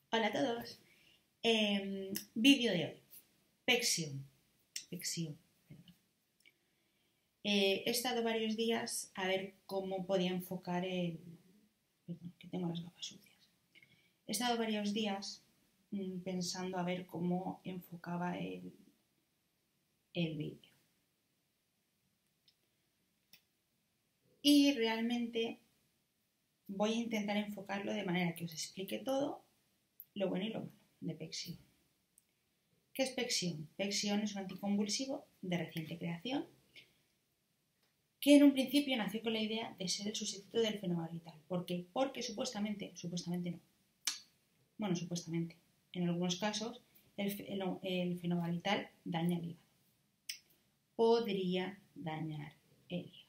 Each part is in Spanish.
Hola a todos. Vídeo de hoy. Pexión. Perdón. He estado varios días a ver cómo podía enfocar el... Perdón, que tengo las gafas sucias. He estado varios días pensando a ver cómo enfocaba el vídeo. Y realmente voy a intentar enfocarlo de manera que os explique todo lo bueno y lo malo de Pexión. ¿Qué es Pexión? Pexión es un anticonvulsivo de reciente creación que en un principio nació con la idea de ser el sustituto del fenobarbital. ¿Por qué? Porque supuestamente no. Bueno, supuestamente. En algunos casos el fenobarbital daña el hígado. Podría dañar el hígado.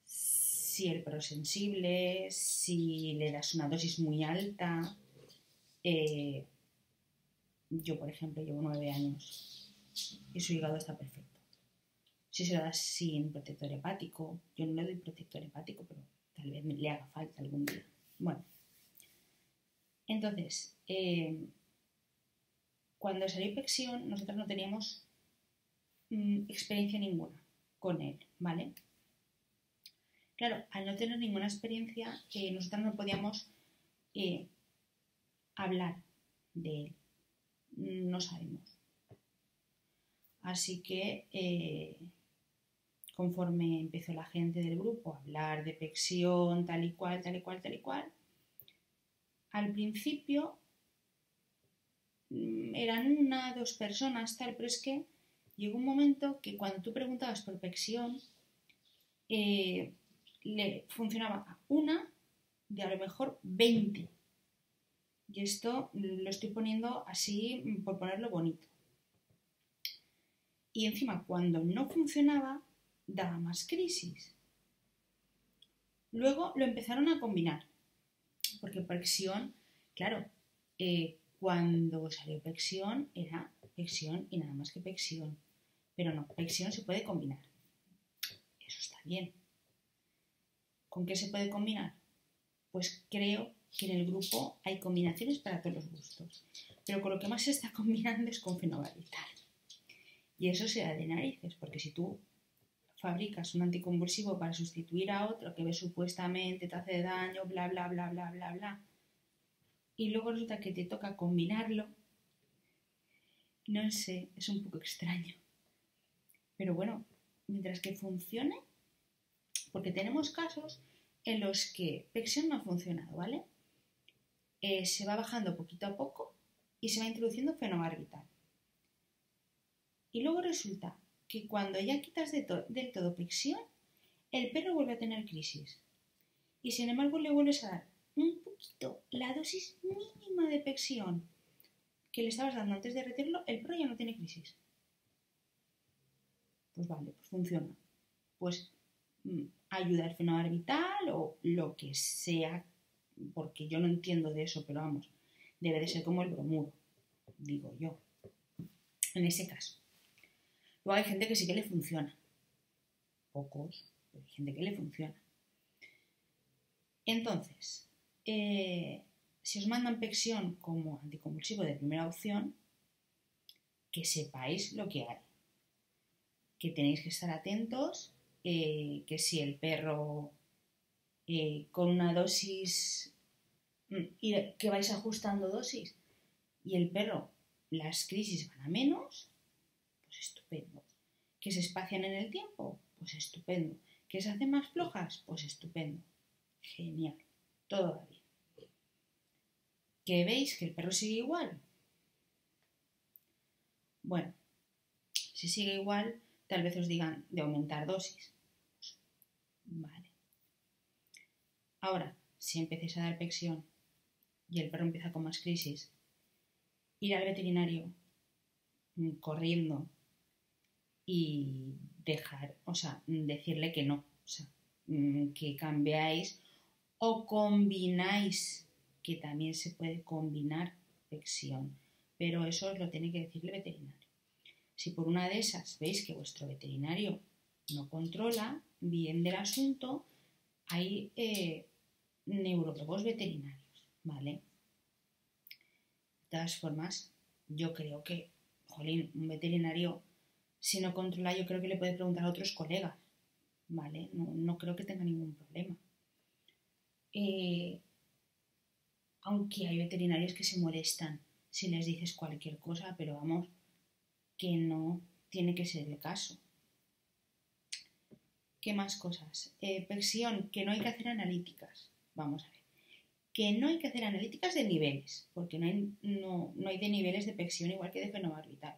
Si el perro es sensible, si le das una dosis muy alta. Yo, por ejemplo, llevo 9 años y su hígado está perfecto. Si se lo das sin protector hepático, yo no le doy protector hepático, pero tal vez le haga falta algún día. Bueno, entonces, cuando salió Pexión, nosotros no teníamos experiencia ninguna con él, ¿vale? Claro, al no tener ninguna experiencia, nosotros no podíamos hablar de él. No sabemos. Así que conforme empezó la gente del grupo a hablar de Pexión, tal y cual, al principio eran 1 o 2 personas, tal, pero es que llegó un momento que cuando tú preguntabas por Pexión, le funcionaba a 1 de a lo mejor 20. Y esto lo estoy poniendo así por ponerlo bonito. Y encima, cuando no funcionaba, daba más crisis. Luego lo empezaron a combinar. Porque Pexión, claro, cuando salió Pexión era Pexión y nada más que Pexión. Pero no, Pexión se puede combinar. Eso está bien. ¿Con qué se puede combinar? Pues creo que en el grupo hay combinaciones para todos los gustos. Pero con lo que más se está combinando es con fenobarbital. Y eso se da de narices, porque si tú fabricas un anticonvulsivo para sustituir a otro que ve supuestamente te hace daño, bla, bla, bla, bla, bla, bla, y luego resulta que te toca combinarlo, no sé, es un poco extraño. Pero bueno, mientras que funcione, porque tenemos casos en los que Pexión no ha funcionado, ¿vale? Se va bajando poquito a poco y se va introduciendo fenobarbital. Y luego resulta que cuando ya quitas del todo Pexión, el perro vuelve a tener crisis. Y sin embargo le vuelves a dar un poquito la dosis mínima de Pexión que le estabas dando antes de retirarlo, el perro ya no tiene crisis. Pues vale, pues funciona. Pues ayuda al fenobarbital o lo que sea, porque yo no entiendo de eso, pero vamos, debe de ser como el bromuro, digo yo, en ese caso. Luego hay gente que sí que le funciona. Pocos, pero hay gente que le funciona. Entonces, si os mandan Pexión como anticonvulsivo de primera opción, que sepáis lo que hay. Que tenéis que estar atentos, que si el perro con una dosis, que vais ajustando dosis, y el perro, las crisis van a menos, pues estupendo. ¿Que se espacian en el tiempo? Pues estupendo. ¿Que se hacen más flojas? Pues estupendo. Genial. Todo va bien. ¿Que veis que el perro sigue igual? Bueno, si sigue igual, tal vez os digan de aumentar dosis. Vale. Ahora, si empecéis a dar Pexión y el perro empieza con más crisis, ir al veterinario corriendo y decirle que no, que cambiáis o combináis, que también se puede combinar Pexión, pero eso os lo tiene que decir el veterinario. Si por una de esas veis que vuestro veterinario no controla bien del asunto, hay neurólogos veterinarios ¿vale? De todas formas, yo creo que, jolín, un veterinario, si no controla, yo creo que le puede preguntar a otros colegas, ¿vale? No creo que tenga ningún problema. Aunque hay veterinarios que se molestan si les dices cualquier cosa, pero vamos, que no tiene que ser el caso. ¿Qué más cosas? Pensión, que no hay que hacer analíticas. Vamos a ver. Que no hay que hacer analíticas de niveles, porque no hay de niveles de pensión igual que de fenobarbital.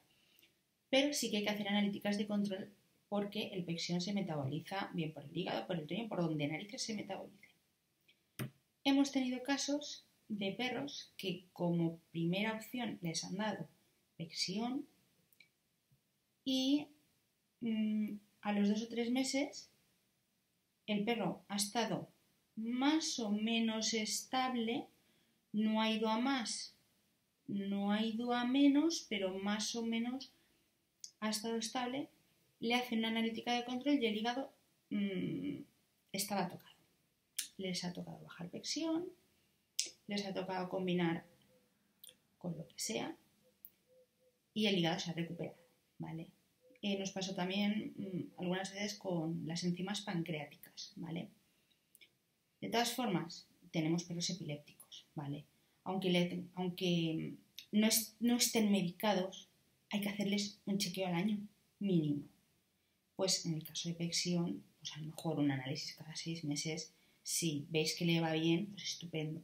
Pero sí que hay que hacer analíticas de control porque el pensión se metaboliza bien por el hígado, por el riñón, por donde narices se metabolice. Hemos tenido casos de perros que como primera opción les han dado pensión y a los 2 o 3 meses el perro ha estado más o menos estable, no ha ido a más, no ha ido a menos, pero más o menos ha estado estable, le hacen una analítica de control y el hígado estaba tocado. Les ha tocado bajar pensión, les ha tocado combinar con lo que sea y el hígado se ha recuperado, ¿vale? Nos pasó también algunas veces con las enzimas pancreáticas, ¿vale? De todas formas, tenemos perros epilépticos, ¿vale? Aunque no estén medicados, hay que hacerles un chequeo al año mínimo. Pues en el caso de pensión, pues a lo mejor un análisis cada 6 meses. Si veis que le va bien, pues estupendo.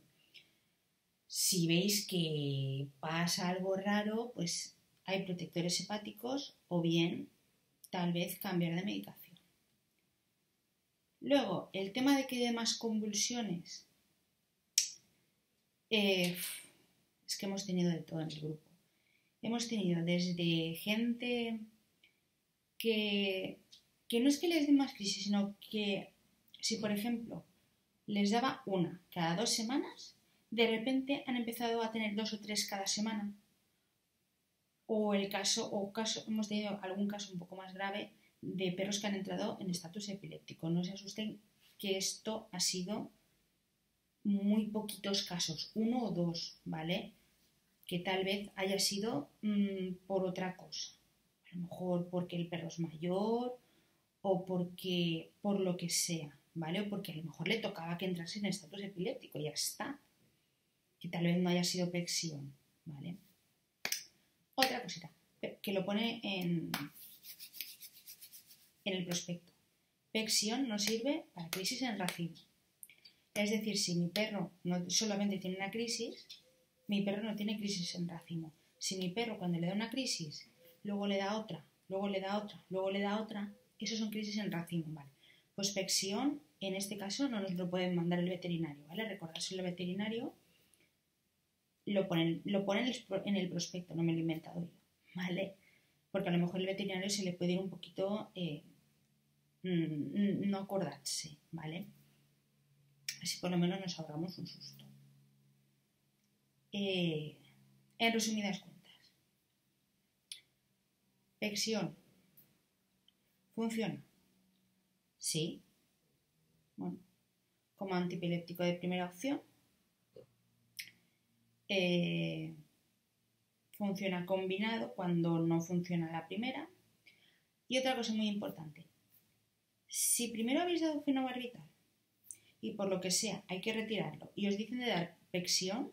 Si veis que pasa algo raro, pues hay protectores hepáticos o bien tal vez cambiar de medicación. Luego, el tema de que dé más convulsiones. Es que hemos tenido de todo en el grupo. Hemos tenido desde gente que no es que les dé más crisis, sino que si, por ejemplo, les daba una cada 2 semanas, de repente han empezado a tener 2 o 3 cada semana. Hemos tenido algún caso un poco más grave de perros que han entrado en estatus epiléptico. No se asusten que esto ha sido muy poquitos casos, 1 o 2, ¿vale? Que tal vez haya sido por otra cosa. A lo mejor porque el perro es mayor o porque por lo que sea, ¿vale? O porque a lo mejor le tocaba que entrase en estatus epiléptico y ya está. Que tal vez no haya sido pensión, ¿vale? Otra cosita, que lo pone en el prospecto. Pensión no sirve para crisis en racimo. Es decir, si mi perro no solamente tiene una crisis, mi perro no tiene crisis en racimo. Si mi perro cuando le da una crisis, luego le da otra, luego le da otra, luego le da otra, eso son crisis en racimo, ¿vale? Pues pensión, en este caso, no nos lo puede mandar el veterinario, ¿vale? Recordárselo al veterinario, lo pone en el prospecto, no me lo he inventado yo, ¿vale? Porque a lo mejor el veterinario se le puede ir un poquito no acordarse, ¿vale? Así por lo menos nos ahorramos un susto. En resumidas cuentas, pensión, ¿funciona? Sí. Bueno, como antipiléptico de primera opción. Funciona combinado cuando no funciona la primera. Y otra cosa muy importante, si primero habéis dado fenobarbital y por lo que sea hay que retirarlo y os dicen de dar pensión,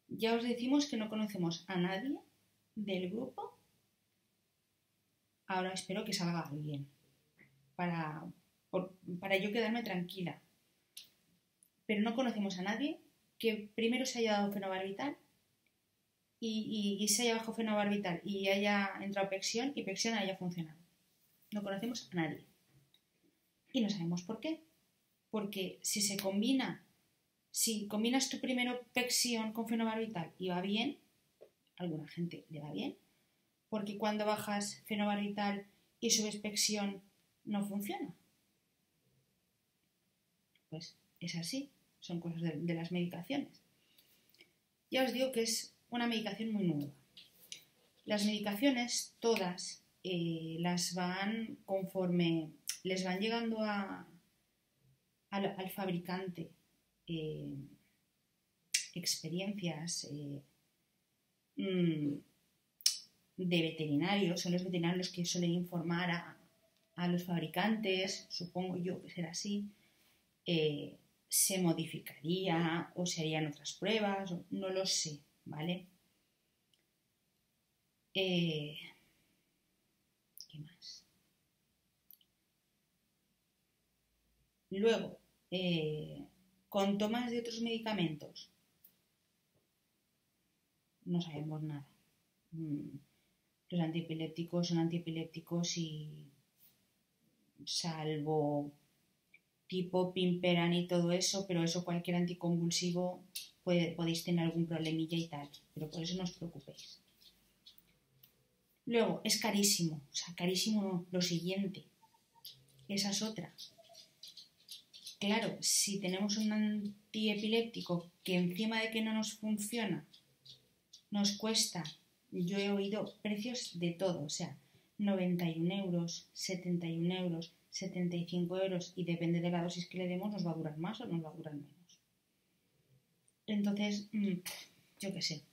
ya os decimos que no conocemos a nadie del grupo. Ahora espero que salga alguien para yo quedarme tranquila. Pero no conocemos a nadie que primero se haya dado fenobarbital y se haya bajado fenobarbital y haya entrado pensión y pensión haya funcionado. No conocemos a nadie. Y no sabemos por qué. Porque si combinas tu primero pensión con fenobarbital y va bien, a alguna gente le va bien, porque cuando bajas fenobarbital y subes pensión no funciona. Pues es así, son cosas de las medicaciones. Ya os digo que es una medicación muy nueva. Las medicaciones todas las van conforme les van llegando al fabricante experiencias de veterinarios, son los veterinarios que suelen informar a los fabricantes, supongo yo que será así, se modificaría o se harían otras pruebas, no lo sé, ¿vale? ¿Qué más? Luego, con tomas de otros medicamentos, no sabemos nada. Los antiepilépticos son antiepilépticos y salvo tipo Pimperan y todo eso, pero eso cualquier anticonvulsivo podéis tener algún problemilla y tal, pero por eso no os preocupéis. Luego, es carísimo, o sea, carísimo no, lo siguiente, esa es otra. Claro, si tenemos un antiepiléptico que encima de que no nos funciona, nos cuesta, yo he oído precios de todo, o sea, 91 euros, 71 euros, 75 euros y depende de la dosis que le demos nos va a durar más o nos va a durar menos. Entonces, yo qué sé,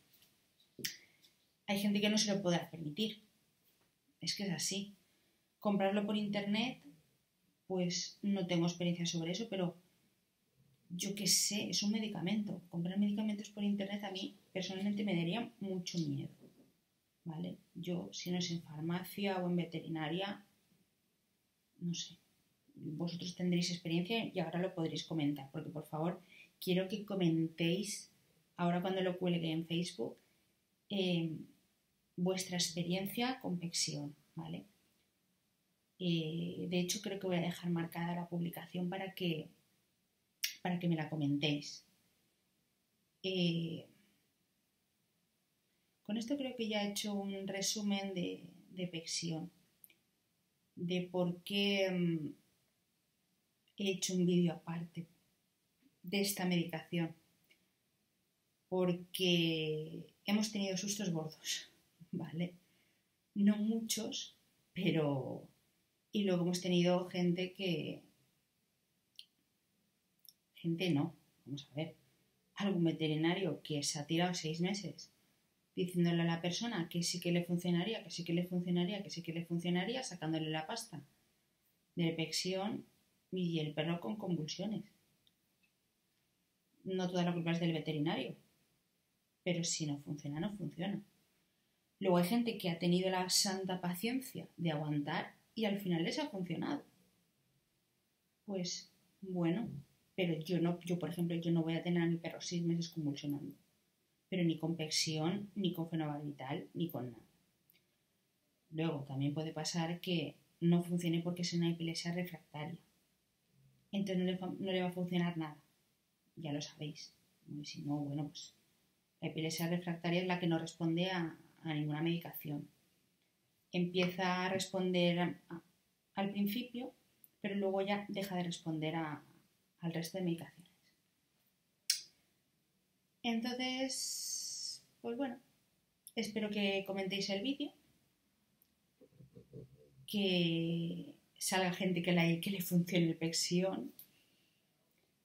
hay gente que no se lo podrá permitir, es que es así. Comprarlo por internet, pues no tengo experiencia sobre eso, pero yo qué sé, es un medicamento. Comprar medicamentos por internet a mí personalmente me daría mucho miedo, ¿vale? Yo, si no es en farmacia o en veterinaria, no sé, vosotros tendréis experiencia y ahora lo podréis comentar, porque por favor quiero que comentéis ahora cuando lo cuelgue en Facebook vuestra experiencia con Pexión, ¿vale? De hecho creo que voy a dejar marcada la publicación para que me la comentéis. Con esto creo que ya he hecho un resumen de Pexión, de por qué he hecho un vídeo aparte de esta medicación, porque hemos tenido sustos gordos, ¿vale? No muchos, pero... Y luego hemos tenido gente que... Gente no, vamos a ver. Algún veterinario que se ha tirado 6 meses diciéndole a la persona que sí que le funcionaría, que sí que le funcionaría, que sí que le funcionaría, sacándole la pasta de Pexión y el perro con convulsiones. No toda la culpa es del veterinario, pero si no funciona, no funciona. Luego hay gente que ha tenido la santa paciencia de aguantar y al final les ha funcionado. Pues bueno, pero yo por ejemplo, yo no voy a tener a mi perro 6 meses convulsionando, pero ni con Pexión, ni con fenobarbital, ni con nada. Luego también puede pasar que no funcione porque es una epilepsia refractaria. Entonces no le va a funcionar nada. Ya lo sabéis. Y si no, bueno, pues la epilepsia refractaria es la que no responde a ninguna medicación. Empieza a responder al principio, pero luego ya deja de responder al resto de medicaciones. Entonces, pues bueno, espero que comentéis el vídeo, que salga gente que le funcione el Pexión.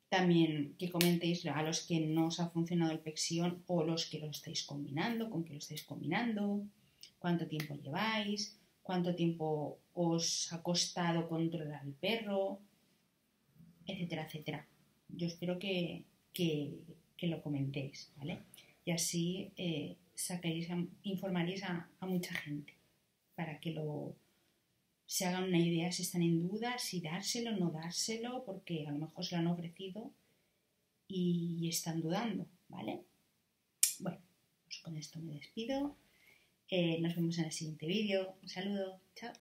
También que comentéis a los que no os ha funcionado el Pexión o los que lo estáis combinando, con qué lo estáis combinando, cuánto tiempo lleváis, cuánto tiempo os ha costado controlar al perro, etcétera, etcétera. Yo espero que lo comentéis, ¿vale? Y así informaréis a mucha gente para que se hagan una idea si están en duda, si dárselo o no dárselo, porque a lo mejor se lo han ofrecido y están dudando, ¿vale? Bueno, pues con esto me despido. Nos vemos en el siguiente vídeo. Un saludo, chao.